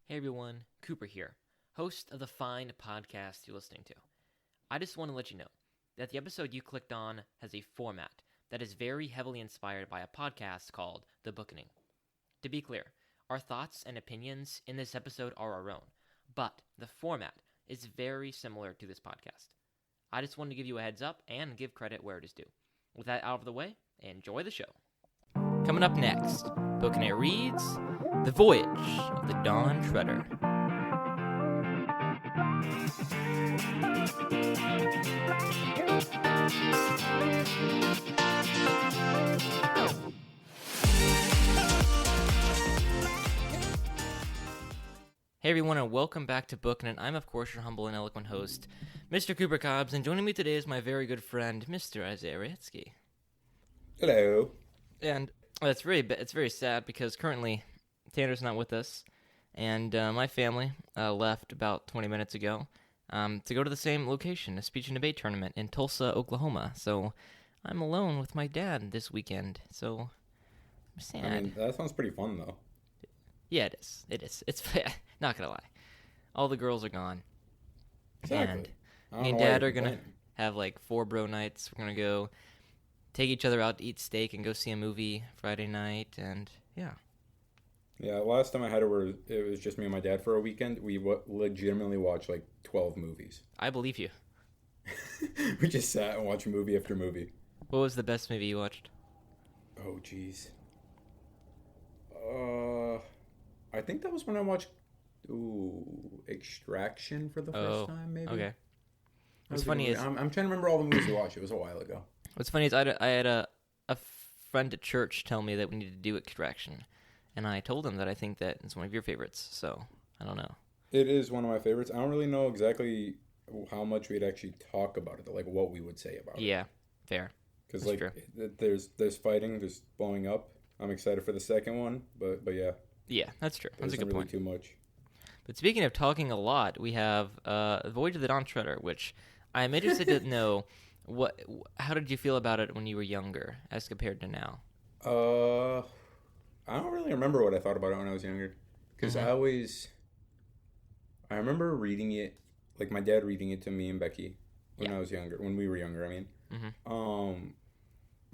Hey everyone, Cooper here, host of the fine podcast you're listening to. I just want to let you know that the episode you clicked on has a format that is very heavily inspired by a podcast called The Bookening. To be clear, our thoughts and opinions in this episode are our own, but the format is very similar to this podcast. I just wanted to give you a heads up and give credit where it is due. With that out of the way, enjoy the show. Coming up next, Bookening reads The Voyage of the Dawn Treader. Hey everyone, and welcome back to Bookening. I'm of course your humble and eloquent host, Mr. Cooper Cobbs, and joining me today is my very good friend, Mr. Isaiah Raetsky. Hello. And it's very sad because currently Tanner's not with us, and my family left about 20 minutes ago to go to the same location, a speech and debate tournament in Tulsa, Oklahoma. So I'm alone with my dad this weekend, so I'm sad. I mean, that sounds pretty fun, though. Yeah, it is. It's not gonna lie. All the girls are gone. Exactly. And me and Dad are gonna have like 4 bro nights. We're gonna go take each other out to eat steak and go see a movie Friday night, and yeah. Yeah, last time I had it was just me and my dad for a weekend. We legitimately watched like 12 movies. I believe you. We just sat and watched movie after movie. What was the best movie you watched? Oh, jeez. I think that was when I watched Extraction for the first time, maybe. Okay. What's funny is I'm trying to remember all the movies we watched. It was a while ago. What's funny is I had a friend at church tell me that we need to do Extraction, and I told him that I think that it's one of your favorites. So I don't know. It is one of my favorites. I don't really know exactly how much we'd actually talk about it, like what we would say about it. Yeah, fair. Because like there's fighting, there's blowing up. I'm excited for the second one, but yeah. Yeah, that's true. That's a good point. Too much. But speaking of talking a lot, we have Voyage of the Dawn Treader, which I'm interested to know how did you feel about it when you were younger as compared to now? I don't really remember what I thought about it when I was younger, because I remember reading it, like my dad reading it to me and Becky when I was younger, when we were younger. I mean,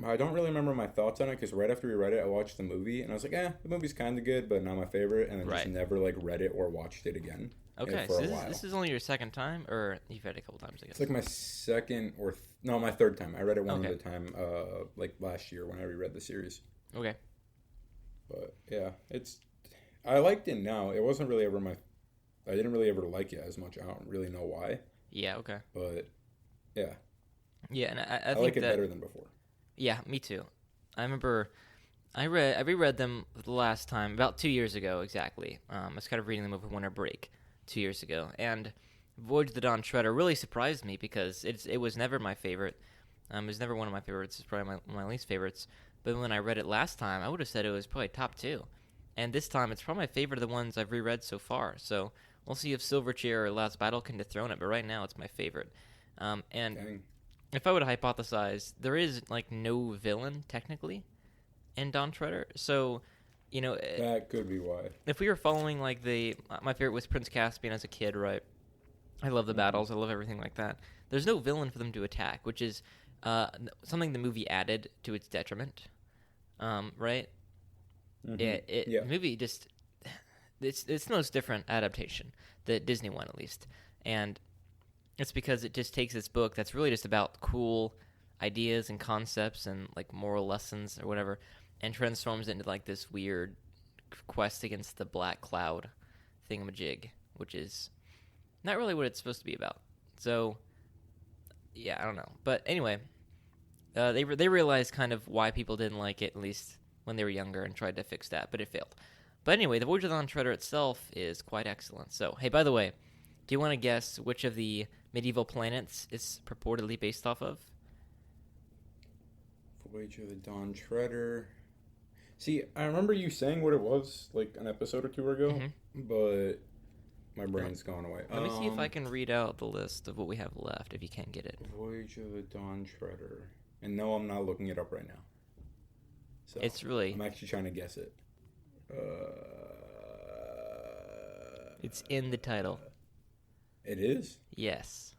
I don't really remember my thoughts on it because right after we read it, I watched the movie and I was like, the movie's kind of good, but not my favorite, and I just never like read it or watched it again. Okay, so this is only your second time, or you've read it a couple times, I guess? It's like my second my third time. I read it one at a time, like last year when I reread the series. Okay. But yeah, I liked it now. It wasn't really ever I didn't really ever like it as much. I don't really know why. Yeah, okay. But yeah. Yeah, and I think like it better than before. Yeah, me too. I remember I reread them the last time, about 2 years ago exactly. I was kind of reading them over winter break 2 years ago, and Voyage of the Dawn Treader really surprised me because it was never my favorite. It was never one of my favorites. It's probably my least favorites. But when I read it last time, I would have said it was probably top 2. And this time, it's probably my favorite of the ones I've reread so far. So we'll see if Silverchair or Last Battle can dethrone it, but right now it's my favorite. And if I would hypothesize, there is like no villain technically in Dawn Treader, so that could be why. If we were following like my favorite was Prince Caspian as a kid, right? I love the battles, I love everything like that. There's no villain for them to attack, which is something the movie added to its detriment, right? Mm-hmm. The movie just it's the most different adaptation, the Disney one at least, and it's because it just takes this book that's really just about cool ideas and concepts and like moral lessons or whatever, and transforms it into like this weird quest against the Black Cloud thingamajig, which is not really what it's supposed to be about. So, yeah, I don't know. But anyway, they realized kind of why people didn't like it, at least when they were younger, and tried to fix that, but it failed. But anyway, the Voyage of the Dawn Treader itself is quite excellent. So, hey, by the way, do you want to guess which of the medieval planets it's purportedly based off of? Voyage of the Dawn Treader. See, I remember you saying what it was like an episode or 2 ago, but my brain's gone away. Let me see if I can read out the list of what we have left, if you can get it. Voyage of the Dawn Treader. And no, I'm not looking it up right now. So it's really... I'm actually trying to guess it. It's in the title. It is? Yes.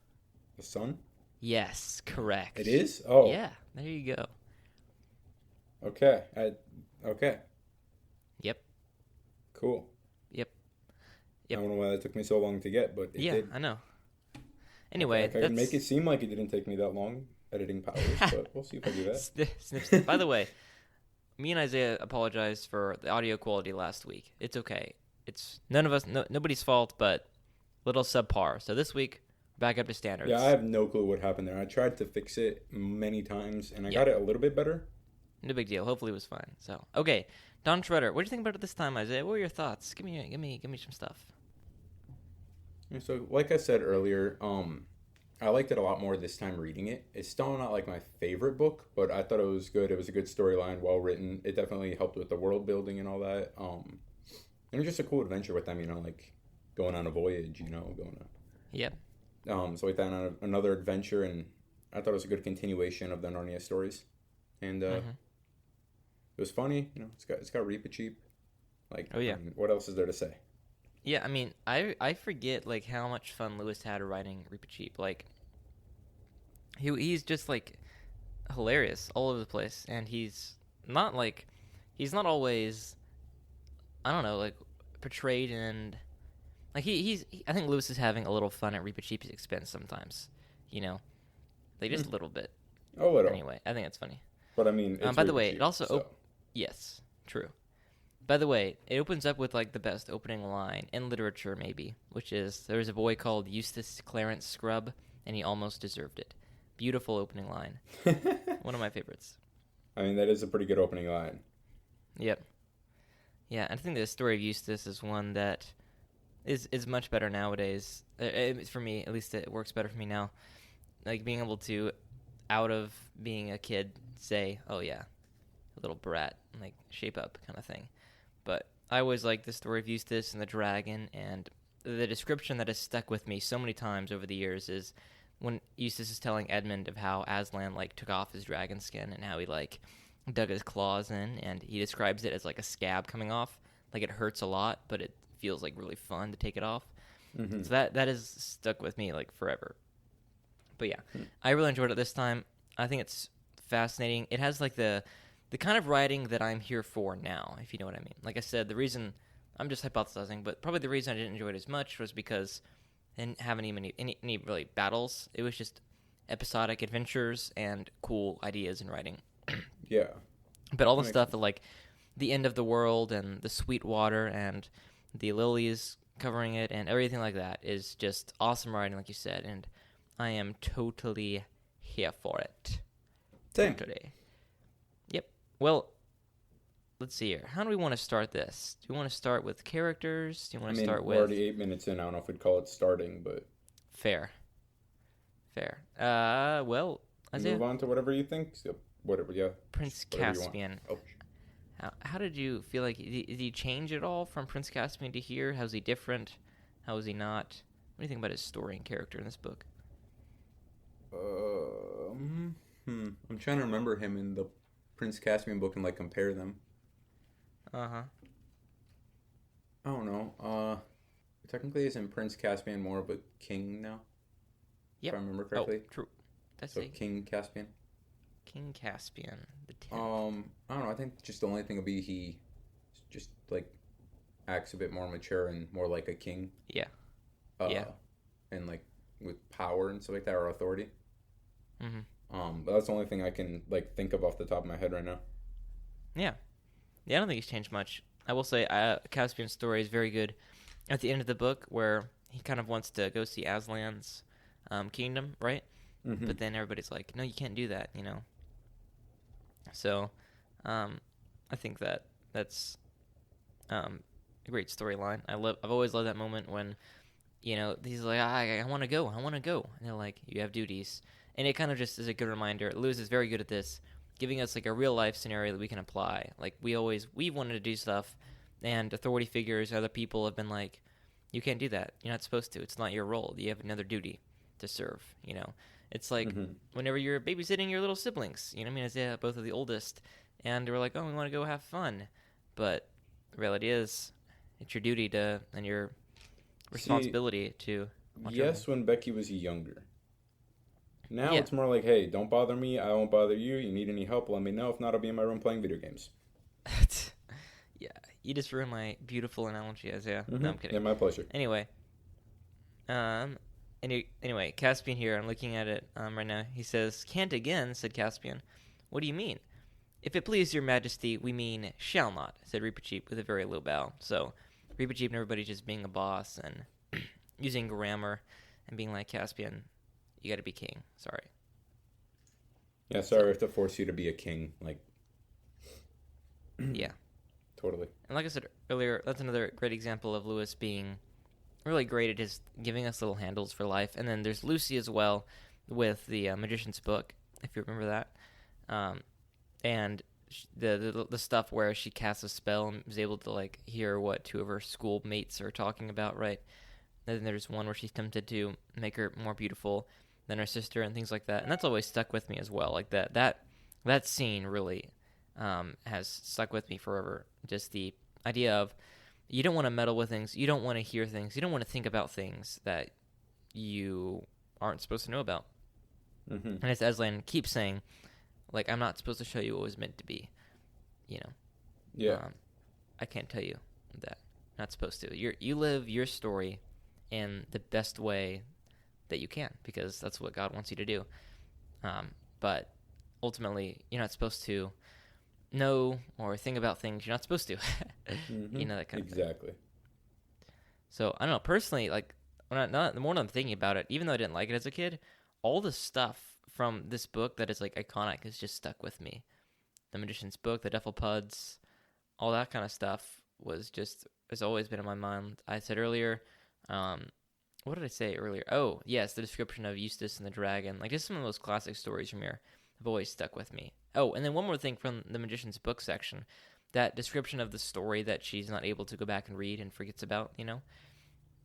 The sun? Yes, correct. It is? Oh. Yeah, there you go. Okay. Okay. Yep. Cool. Yep. I don't know why that took me so long to get, but it did. I know. Anyway, I can make it seem like it didn't take me that long, editing powers, but we'll see if I do that. Snip. By the way, me and Isaiah apologized for the audio quality last week. It's okay. It's nobody's fault, but little subpar. So this week, back up to standards. Yeah, I have no clue what happened there. I tried to fix it many times, and I got it a little bit better. No big deal. Hopefully it was fine. So, okay. Don Shredder, what do you think about it this time, Isaiah? What were your thoughts? Give me some stuff. So, like I said earlier, I liked it a lot more this time reading it. It's still not like my favorite book, but I thought it was good. It was a good storyline, well written. It definitely helped with the world building and all that. And it was just a cool adventure with them, like going on a voyage, going on. Yep. So like that on another adventure, and I thought it was a good continuation of the Narnia stories. And it was funny, it's got Reepicheep. Like, oh yeah. I mean, what else is there to say? Yeah, I mean, I forget like how much fun Lewis had writing Reepicheep. Like, he's just like hilarious all over the place, and he's not always, I don't know, like portrayed and like I think Lewis is having a little fun at Reepicheep's expense sometimes, like just a little bit. A little. Anyway, I think it's funny. But I mean, it's by the way, it also so. Yes, true. By the way, it opens up with like the best opening line in literature, maybe, which is there's a boy called Eustace Clarence Scrubb, and he almost deserved it. Beautiful opening line. One of my favorites. I mean, that is a pretty good opening line. Yep. Yeah, I think the story of Eustace is one that is much better nowadays. For me, at least it works better for me now. Like being able to, out of being a kid, say, oh yeah, a little brat, like shape up kind of thing. But I always liked the story of Eustace and the dragon, and the description that has stuck with me so many times over the years is when Eustace is telling Edmund of how Aslan like took off his dragon skin and how he like dug his claws in, and he describes it as like a scab coming off, like it hurts a lot, but it feels like really fun to take it off. Mm-hmm. So that has stuck with me like forever. But yeah, I really enjoyed it this time. I think it's fascinating. It has like the kind of writing that I'm here for now, if you know what I mean. Like I said, the reason, I'm just hypothesizing, but probably the reason I didn't enjoy it as much was because I didn't have any really battles. It was just episodic adventures and cool ideas in writing. Yeah. But all the stuff that, like, the end of the world and the sweet water and the lilies covering it and everything like that is just awesome writing, like you said, and I am totally here for it. Same. Totally. Yep. Well, let's see here. How do we want to start this? Do we want to start with characters? Do you want to start with... we're already 8 minutes in. I don't know if we'd call it starting, but... Fair. Well, Isaiah... Move on to whatever you think. Whatever, yeah. Prince Caspian. Oh. How did you feel like... Did he change at all from Prince Caspian to here? How's he different? How is he not? What do you think about his story and character in this book? I'm trying to remember him in the Prince Caspian book and, like, compare them. Uh-huh. I don't know. Technically, isn't Prince Caspian more of a king now? Yep. If I remember correctly. Oh, true. That's so King Caspian. King Caspian, the 10th. I don't know. I think just the only thing would be he just, like, acts a bit more mature and more like a king. Yeah. And, like, with power and stuff like that, or authority. Mm-hmm. But that's the only thing I can, like, think of off the top of my head right now. Yeah, I don't think he's changed much. I will say Caspian's story is very good at the end of the book where he kind of wants to go see Aslan's kingdom, right? Mm-hmm. But then everybody's like, no, you can't do that, you know? So I think that's a great storyline. I've always loved that moment when, you know, he's like, I want to go. And they're like, you have duties. And it kind of just is a good reminder. Lewis is very good at this, giving us like a real life scenario that we can apply. Like we've wanted to do stuff, and authority figures, other people have been like, you can't do that. You're not supposed to. It's not your role. You have another duty to serve, you know? It's like whenever you're babysitting your little siblings, you know what I mean? Isaiah, both of the oldest, and we're like, oh, we want to go have fun. But the reality is, it's your duty to, and your responsibility to watch over yes, them. when Becky was younger. Now Yeah. it's more like, hey, don't bother me. I won't bother you. You need any help? Let me know. If not, I'll be in my room playing video games. Yeah, you just ruined my beautiful analogy, Isaiah. No, Mm-hmm. I'm kidding. Yeah, my pleasure. Anyway, anyway, Caspian here. I'm looking at it right now. He says, "Can't again," said Caspian. "What do you mean?" "If it please your Majesty, we mean shall not," said Reepicheep with a very low bow. So, Reepicheep and everybody just being a boss and using grammar and being like, Caspian, you got to be king. Sorry. Yeah, sorry I have to force you to be a king. Like, Yeah. totally. And like I said earlier, that's another great example of Lewis being really great at just giving us little handles for life. And then there's Lucy as well with the Magician's Book, if you remember that. And the stuff where she casts a spell and is able to like hear what two of her schoolmates are talking about, right? And then there's one where she's tempted to make her more beautiful than her sister and things like that. And that's always stuck with me as well. Like that scene really has stuck with me forever. Just the idea of you don't want to meddle with things, you don't want to hear things, you don't want to think about things that you aren't supposed to know about. Mm-hmm. And as Aslan keeps saying, like, I'm not supposed to show you what was meant to be, you know. Yeah. I can't tell you that. Not supposed to. You live your story in the best way that you can, because that's what God wants you to do. But ultimately, you're not supposed to know or think about things you're not supposed to. Mm-hmm. You know, that kind of thing. Exactly. So, I don't know. Personally, like, the more I'm thinking about it, even though I didn't like it as a kid, all the stuff from this book that is, like, iconic has just stuck with me. The Magician's Book, the Duffel Puds, all that kind of stuff has always been in my mind. I said earlier, what did I say earlier? Oh, yes, the description of Eustace and the dragon. Like, just some of those classic stories from here have always stuck with me. Oh, and then one more thing from the Magician's Book section. That description of the story that she's not able to go back and read and forgets about, you know?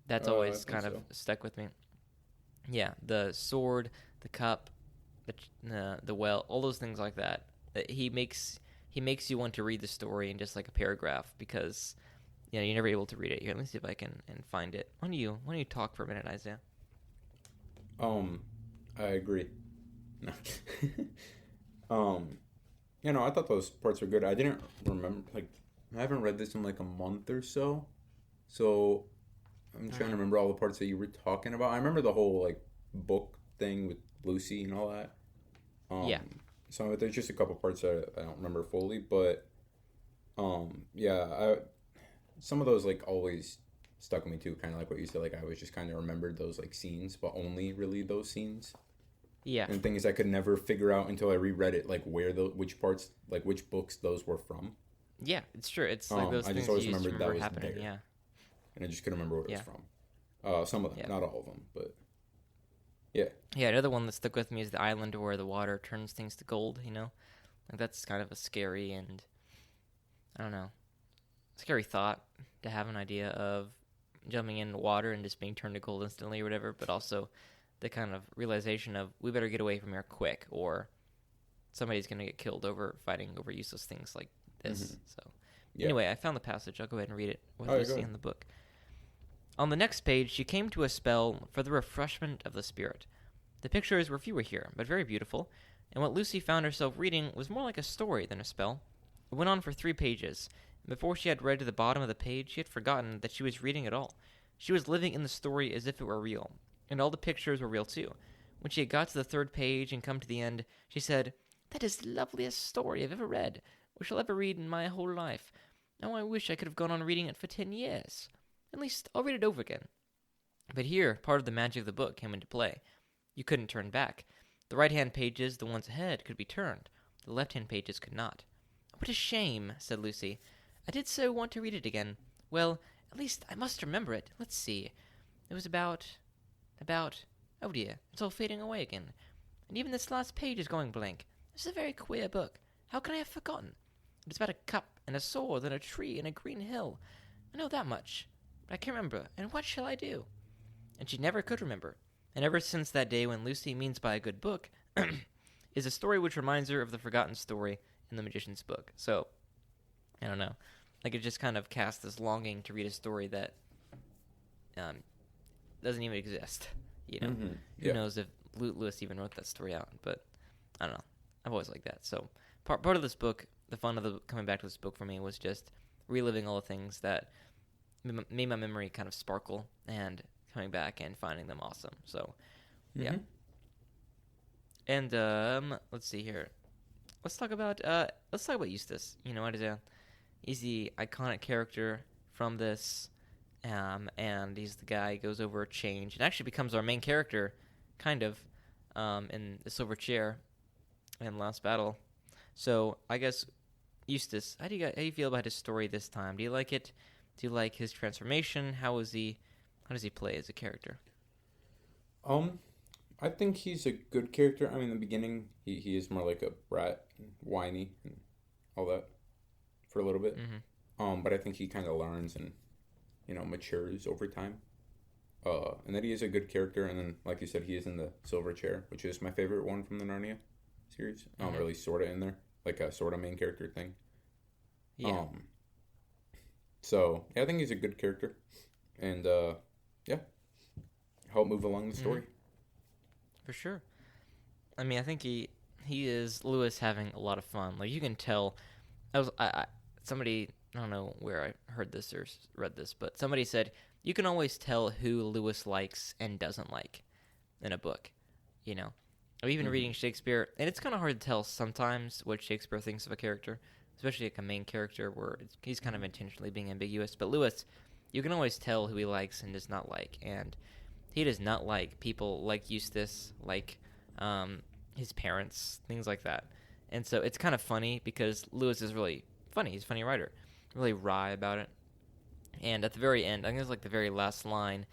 That's always kind of stuck with me. Yeah, the sword, the cup, the well, all those things like that. He makes you want to read the story in just like a paragraph because you're never able to read it. Here, let me see if I can find it. Why don't you talk for a minute, Isaiah? I agree. I thought those parts were good. I didn't remember, like, I haven't read this in like a month or so. So I'm trying to remember all the parts that you were talking about. I remember the whole like book thing with Lucy and all that. Yeah. So there's just a couple parts that I don't remember fully, but some of those like always stuck with me too. Kind of like what you said. Like I always just kind of remembered those like scenes, but only really those scenes. Yeah. And things I could never figure out until I reread it, like which parts, like which books those were from. Yeah, it's true. It's like those I things just always you remembered that was happening. there. Yeah. And I just couldn't remember what it was from. Some of them, not all of them, but yeah. Yeah, another one that stuck with me is the island where the water turns things to gold, you know? Like that's kind of a scary and, I don't know, scary thought to have an idea of jumping in water and just being turned to gold instantly or whatever, but also the kind of realization of we better get away from here quick or somebody's going to get killed over fighting over useless things like this. Mm-hmm. So anyway, I found the passage. I'll go ahead and read it with Lucy in the book. On the next page, she came to a spell for the refreshment of the spirit. The pictures were fewer here, but very beautiful, and what Lucy found herself reading was more like a story than a spell. It went on for 3 pages, and before she had read to the bottom of the page, she had forgotten that she was reading at all. She was living in the story as if it were real, and all the pictures were real too. When she had got to the 3rd page and come to the end, she said, "That is the loveliest story I've ever read, or shall ever read in my whole life. Oh, I wish I could have gone on reading it for 10 years. At least I'll read it over again." But here, part of the magic of the book came into play. You couldn't turn back. The right-hand pages, the ones ahead, could be turned. The left-hand pages could not. "What a shame," said Lucy. "I did so want to read it again. Well, at least I must remember it. Let's see. It was about... Oh dear, it's all fading away again. And even this last page is going blank. This is a very queer book. How can I have forgotten? It is about a cup and a sword and a tree and a green hill. I know that much. But I can't remember, and what shall I do?" And she never could remember. And ever since that day when Lucy means by a good book is a story which reminds her of the forgotten story in the Magician's Book. So, I don't know. Like, it just kind of casts this longing to read a story that doesn't even exist. Mm-hmm. Who knows if Lewis even wrote that story out? But I don't know. I've always liked that. So part of this book, the fun of coming back to this book for me was just reliving all the things that made my memory kind of sparkle and coming back and finding them awesome. So yeah. And let's see here. Let's talk about Eustace. He's the iconic character from this, and he's the guy who goes over a change and actually becomes our main character, kind of, in the Silver Chair, in Last Battle. So I guess Eustace, how do you feel about his story this time? Do you like it? Do you like his transformation? How does he play as a character? I think he's a good character. I mean, in the beginning, he is more like a brat, whiny, and all that for a little bit. Mm-hmm. But I think he kind of learns and, matures over time. And that he is a good character. And then, like you said, he is in the Silver Chair, which is my favorite one from the Narnia series. Mm-hmm. Really sort of in there, like a sort of main character thing. Yeah. So yeah, I think he's a good character, and help move along the story. Mm-hmm. For sure. I mean, I think he is Lewis having a lot of fun. Like, you can tell. Somebody, I don't know where I heard this or read this, but somebody said you can always tell who Lewis likes and doesn't like in a book. Or even reading Shakespeare, and it's kind of hard to tell sometimes what Shakespeare thinks of a character, especially like a main character where he's kind of intentionally being ambiguous. But Lewis, you can always tell who he likes and does not like, and he does not like people like Eustace, like his parents, things like that. And so it's kind of funny because Lewis is really funny. He's a funny writer, really wry about it. And at the very end, I think it's like the very last line,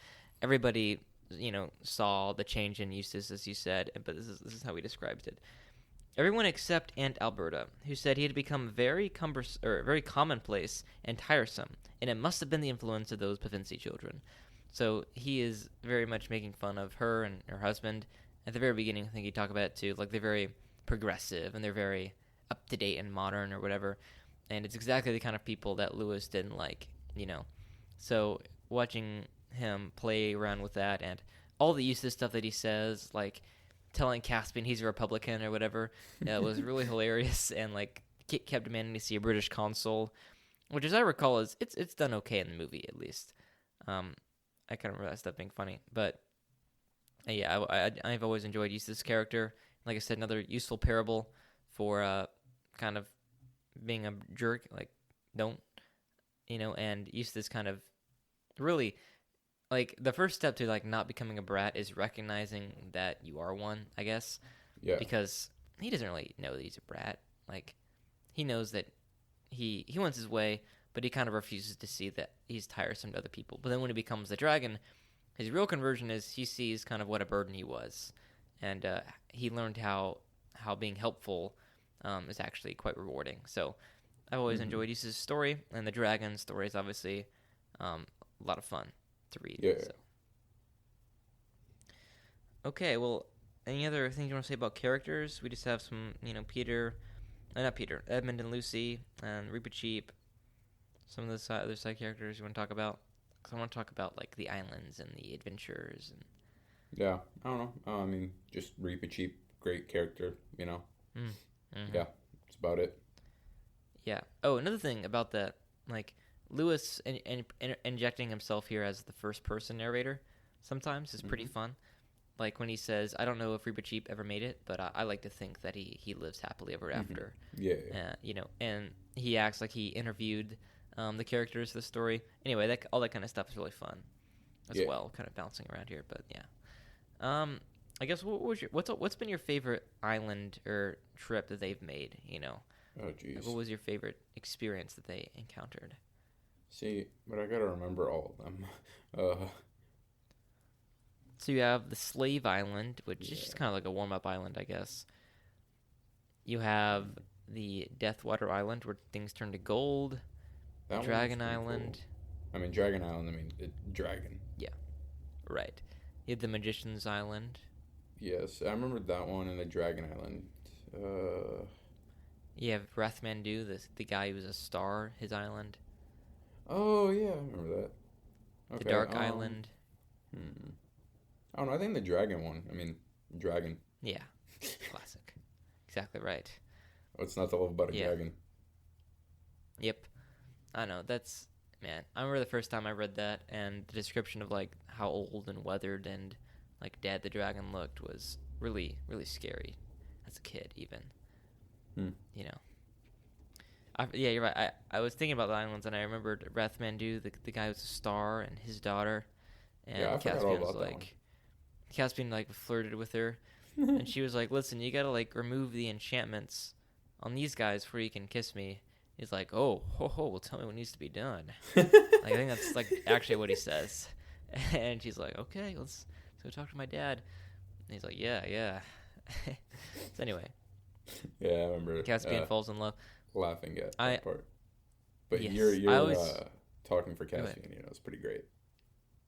everybody, saw the change in Eustace, as you said, but this is how he described it. Everyone except Aunt Alberta, who said he had become very commonplace and tiresome, and it must have been the influence of those Pevensey children. So he is very much making fun of her and her husband. At the very beginning, I think he talked about it too, like they're very progressive and they're very up-to-date and modern or whatever. And it's exactly the kind of people that Lewis didn't like, So watching him play around with that and all the Eustace stuff that he says, like telling Caspian he's a Republican or whatever, was really hilarious, and like kept demanding to see a British consul, which, as I recall, it's done okay in the movie at least. I kind of remember that stuff being funny, but yeah, I've always enjoyed Eustace's character. Like I said, another useful parable for kind of being a jerk, like don't, and Eustace kind of really, like, the first step to like not becoming a brat is recognizing that you are one, I guess. Yeah. Because he doesn't really know that he's a brat. Like, he knows that he wants his way, but he kind of refuses to see that he's tiresome to other people. But then when he becomes the dragon, his real conversion is he sees kind of what a burden he was, and he learned how being helpful is actually quite rewarding. So I've always enjoyed Eustace's story, and the dragon story is obviously a lot of fun to read. Yeah. So. Okay, well, any other things you want to say about characters? We just have some, Edmund and Lucy, and Reepicheep, some of the other side characters you want to talk about? Because I want to talk about, like, the islands and the adventures. And yeah, I don't know. I mean, just Reepicheep, great character, Mm-hmm. Yeah, that's about it. Yeah. Oh, another thing about that, like, Lewis injecting himself here as the first-person narrator sometimes is pretty fun. Like, when he says, I don't know if Reepicheep ever made it, but I like to think that he lives happily ever after. Yeah. And he acts like he interviewed the characters of the story. Anyway, all that kind of stuff is really fun as well, kind of bouncing around here. But, yeah. I guess, what's been your favorite island or trip that they've made, Oh, jeez. What was your favorite experience that they encountered? See, but I gotta remember all of them. So you have the Slave Island, which is just kind of like a warm-up island, I guess. You have the Deathwater Island, where things turn to gold. That Dragon Island. Cool. I mean, Dragon Island, dragon. Yeah, right. You have the Magician's Island. Yes, I remember that one, and the Dragon Island. You have Rathmandu, the guy who's a star, his island. Oh, yeah, I remember that. Okay, The Dark Island. Hmm. I don't know. I think the dragon one. I mean, dragon. Yeah, classic. Exactly right. What's not to love about a Yeah. dragon? Yep. I know. That's man. I remember the first time I read that, and the description of like how old and weathered and like dead the dragon looked was really, really scary as a kid, even. Hmm. You know. Yeah, you're right. I was thinking about the islands, and I remembered Rathmandu, the guy who's a star, and his daughter, Yeah, I and forgot all about that one. Caspian like flirted with her, and she was like, "Listen, you gotta like remove the enchantments on these guys before you can kiss me." He's like, "Oh, well, tell me what needs to be done." Like, I think that's like actually what he says, and she's like, "Okay, let's go talk to my dad." And he's like, "Yeah." So anyway, Yeah, I remember Caspian falls in love. laughing at that part. But yes, you're I always, talking for Caspian, it's pretty great.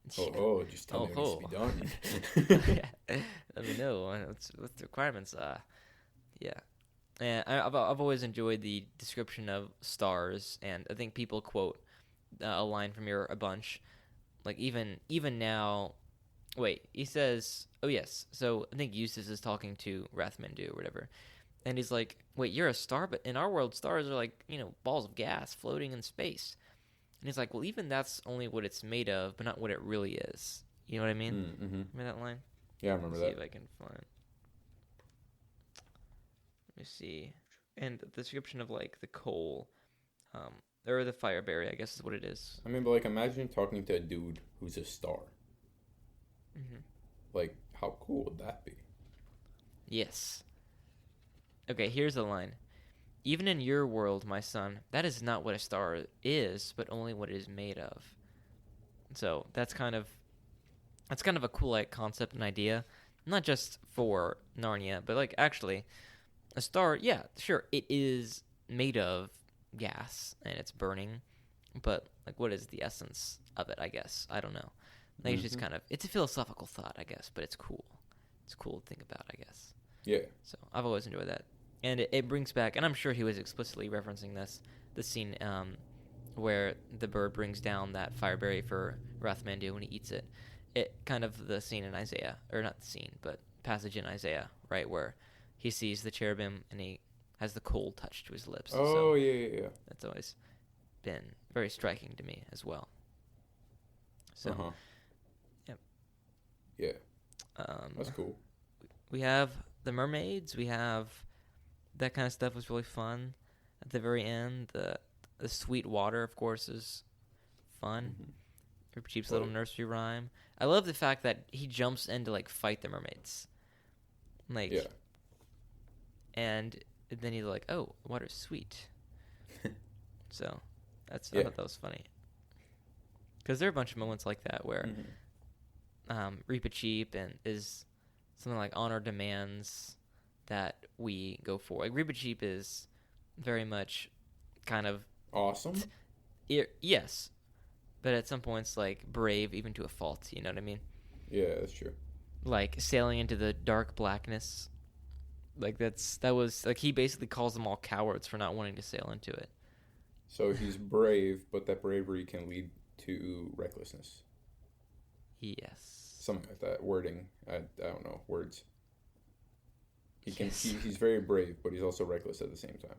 Just tell me what needs to be done. Let me know what the requirements are. Yeah. And I've always enjoyed the description of stars, and I think people quote a line from your a bunch. Like even now, wait, he says, oh yes, so I think Eustace is talking to Rathmandu or whatever, and he's like, wait, you're a star, but in our world, stars are like, balls of gas floating in space. And he's like, well, even that's only what it's made of, but not what it really is. You know what I mean? Mm-hmm. Remember that line? Yeah, I remember that. See if I can find. Let me see. And the description of like the coal, or the fireberry, I guess is what it is. I mean, but like, imagine talking to a dude who's a star. Mm-hmm. Like, how cool would that be? Yes. Okay, here's the line. Even in your world, my son, that is not what a star is, but only what it is made of. So that's kind of a cool like concept and idea, not just for Narnia, but like actually, a star, yeah, sure, it is made of gas and it's burning, but like what is the essence of it? I guess I don't know. Like it's just it's a philosophical thought, I guess, but it's cool. It's cool to think about, I guess. Yeah. So I've always enjoyed that. And it brings back, and I'm sure he was explicitly referencing the scene where the bird brings down that fireberry for Rathmandu when he eats it. It kind of the scene in Isaiah, or not the scene, but passage in Isaiah, right, where he sees the cherubim and he has the coal touched to his lips. Oh, so yeah. That's always been very striking to me as well. So, yep. Yeah. That's cool. We have the mermaids. We have that kind of stuff was really fun. At the very end, the sweet water, of course, is fun. Rip Cheap's little nursery rhyme. I love the fact that he jumps in to like fight the mermaids. Like, yeah. And then he's like, "Oh, water's sweet." So, I thought that was funny. Because there are a bunch of moments like that where Reap Cheap and is something like honor demands that we go for. Like Reap Cheap is very much kind of awesome. Yes, but at some points like brave even to a fault. You know what I mean? Yeah, that's true. Like sailing into the dark blackness. Like that was like he basically calls them all cowards for not wanting to sail into it. So he's brave, but that bravery can lead to recklessness. Yes. Something like that. Wording. I don't know. Words. He's very brave, but he's also reckless at the same time.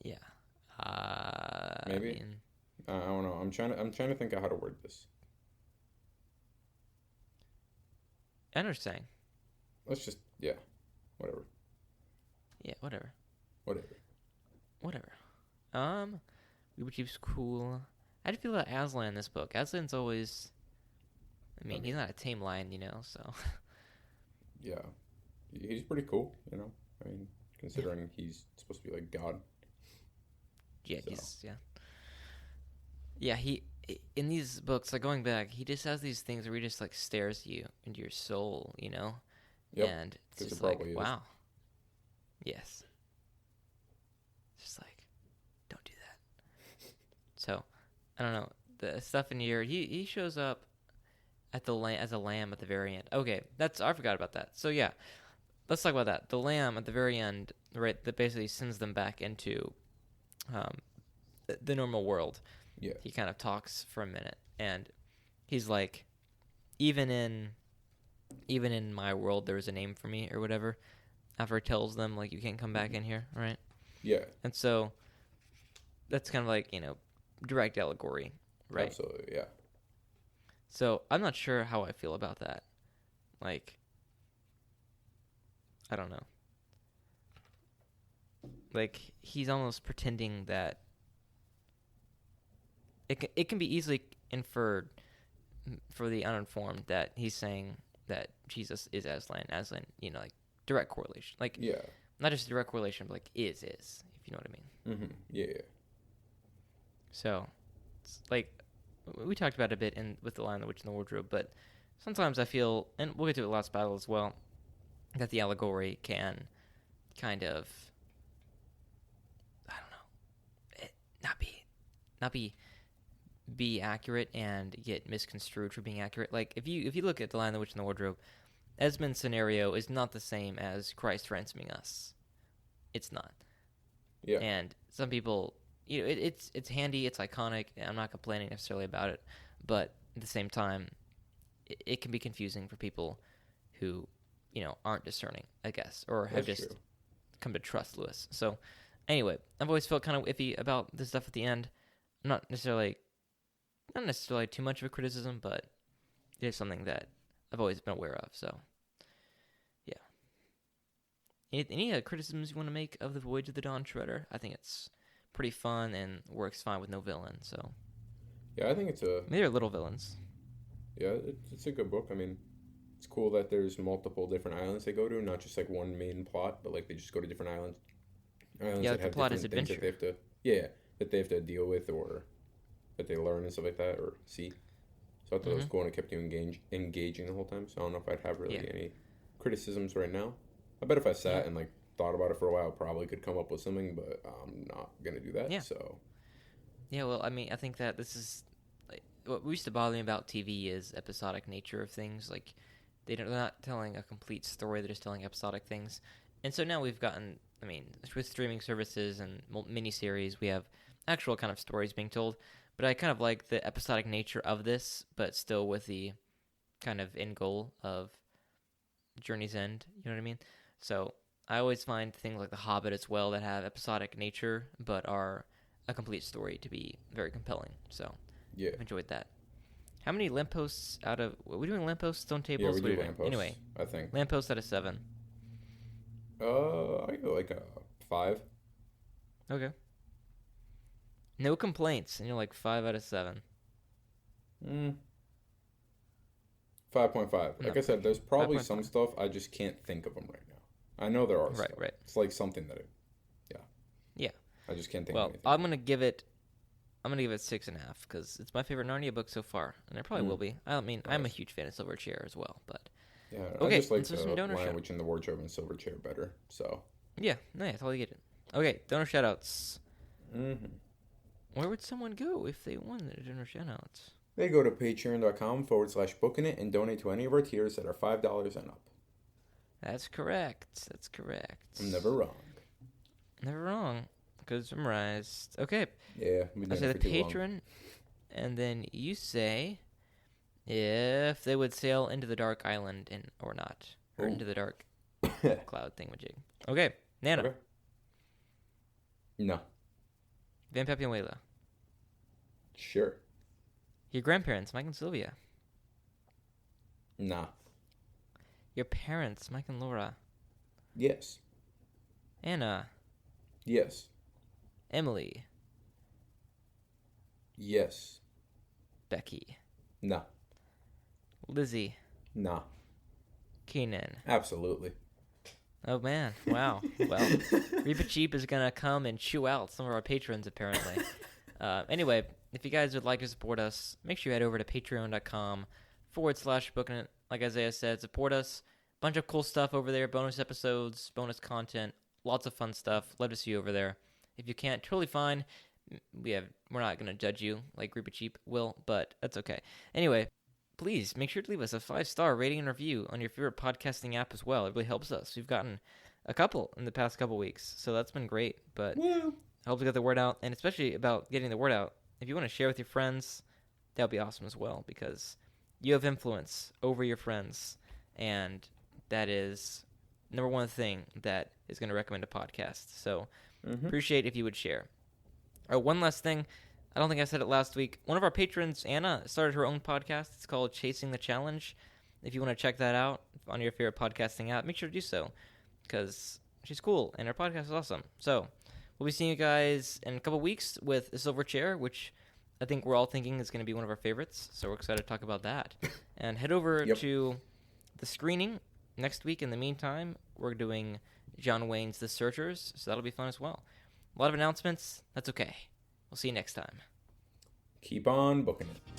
Yeah. Maybe. I don't know. I'm trying to think of how to word this. I understand. Let's just whatever. Yeah, whatever. Whatever. Reap Cheap's cool. How do you feel about Aslan in this book? Aslan's always, I mean, he's not a tame lion, so. Yeah. He's pretty cool, I mean, considering he's supposed to be like God. Yeah, Yeah, he, in these books, like going back, he just has these things where he just like stares at you into your soul, Yep, and it's just like, wow. Yes. Just like, don't do that. So, I don't know. The stuff in here, he shows up at as a lamb at the very end. Okay, I forgot about that. So yeah, let's talk about that. The lamb at the very end, right, that basically sends them back into the normal world. Yeah. He kind of talks for a minute, and he's like, even in my world, there's a name for me or whatever. After he tells them, like, you can't come back in here, right? Yeah. And so that's kind of like, direct allegory, right? Absolutely, yeah. So I'm not sure how I feel about that. Like, I don't know. Like, he's almost pretending that it can be easily inferred for the uninformed that he's saying that Jesus is Aslan. Aslan, like direct correlation. Like, yeah, not just direct correlation, but like is, if you know what I mean. Mm-hmm. Yeah. So, it's like, we talked about it a bit with The Lion, the Witch, and the Wardrobe, but sometimes I feel, and we'll get to it Lost Battle as well, that the allegory can kind of, I don't know, not be accurate and get misconstrued for being accurate. Like, if you look at The Lion, the Witch, and the Wardrobe, Esmond's scenario is not the same as Christ ransoming us. It's not. Yeah. And some people, it's handy, it's iconic, and I'm not complaining necessarily about it, but at the same time, it can be confusing for people who, aren't discerning, I guess, or have That's just true. come to trust Lewis. So, anyway, I've always felt kind of iffy about this stuff at the end. Not necessarily too much of a criticism, but it is something that I've always been aware of. So, yeah. Any criticisms you want to make of the Voyage of the Dawn Treader? I think it's pretty fun and works fine with no villain. So, Yeah, I think it's maybe they're little villains. Yeah, it's a good book. I mean, it's cool that there's multiple different islands they go to, not just like one main plot, but like they just go to different islands. Yeah, that the have plot is different things adventure. that they have to deal with or that they learn and stuff like that or see. So I thought it was cool and it kept you engaging the whole time. So I don't know if I'd have really any criticisms right now. I bet if I sat and like thought about it for a while, I probably could come up with something, but I'm not gonna do that. Yeah. So. Yeah, well, I mean, I think that this is like, what used to bother me about TV is episodic nature of things. Like, they're not telling a complete story; they're just telling episodic things. And so now we've gotten, I mean, with streaming services and miniseries, we have actual kind of stories being told. But I kind of like the episodic nature of this, but still with the kind of end goal of Journey's End. You know what I mean? So I always find things like The Hobbit as well that have episodic nature, but are a complete story to be very compelling. So Yeah. I've enjoyed that. How many lampposts out of... Are we doing lampposts, stone tables? Yeah, we do lampposts. Anyway, I think. lampposts out of 7. I go like a 5. Okay. No complaints, and you're like 5 out of 7. 5.5. Like I said, there's probably 5.5. some stuff I just can't think of them right now. I know there are. Right, stuff. right. It's like something that. Yeah. I just can't think. Well, of anything. I'm gonna give it 6.5 because it's my favorite Narnia book so far, and it probably will be. I mean, I'm a huge fan of Silverchair as well, but Yeah, okay, I just like let's do some the donor Lion, shout. Witch, and the Wardrobe and Silverchair better. So. Yeah, no, I totally get it. Okay, donor shoutouts. Mm-hmm. Where would someone go if they wanted their donor shoutouts? They go to patreon.com/booking it and donate to any of our tiers that are $5 and up. That's correct. That's correct. I'm never wrong. Never wrong. Because memorized. Okay. Yeah, I say the patron, and then you say if they would sail into the dark island or not, or into the dark cloud thingamajig. Okay, Nana. Okay. No. Van Pepe and Layla. Sure. Your grandparents, Mike and Sylvia. Nah. Your parents, Mike and Laura. Yes. Anna. Yes. Emily. Yes. Becky. Nah. Lizzie. Nah. Keenan. Absolutely. Oh, man. Wow. Well, Reaper Cheap is going to come and chew out some of our patrons, apparently. Anyway, if you guys would like to support us, make sure you head over to patreon.com/booking it. Like Isaiah said, support us. Bunch of cool stuff over there. Bonus episodes, bonus content, lots of fun stuff. Love to see you over there. If you can't, totally fine. We're not going to judge you like Reaper Cheap will, but that's okay. Anyway, please make sure to leave us a 5-star rating and review on your favorite podcasting app as well. It really helps us. We've gotten a couple in the past couple weeks, so that's been great. But helps get the word out, and especially about getting the word out. If you want to share with your friends, that would be awesome as well, because you have influence over your friends, and that is number one thing that is going to recommend a podcast. So appreciate if you would share. One last thing. I don't think I said it last week. One of our patrons, Anna, started her own podcast. It's called Chasing the Challenge. If you want to check that out on your favorite podcasting app, make sure to do so, because she's cool and her podcast is awesome. So we'll be seeing you guys in a couple weeks with The Silver Chair, which I think we're all thinking is going to be one of our favorites. So we're excited to talk about that. And head over to the screening next week. In the meantime, we're doing John Wayne's The Searchers, so that'll be fun as well. A lot of announcements. That's okay. We'll see you next time. Keep on booking it.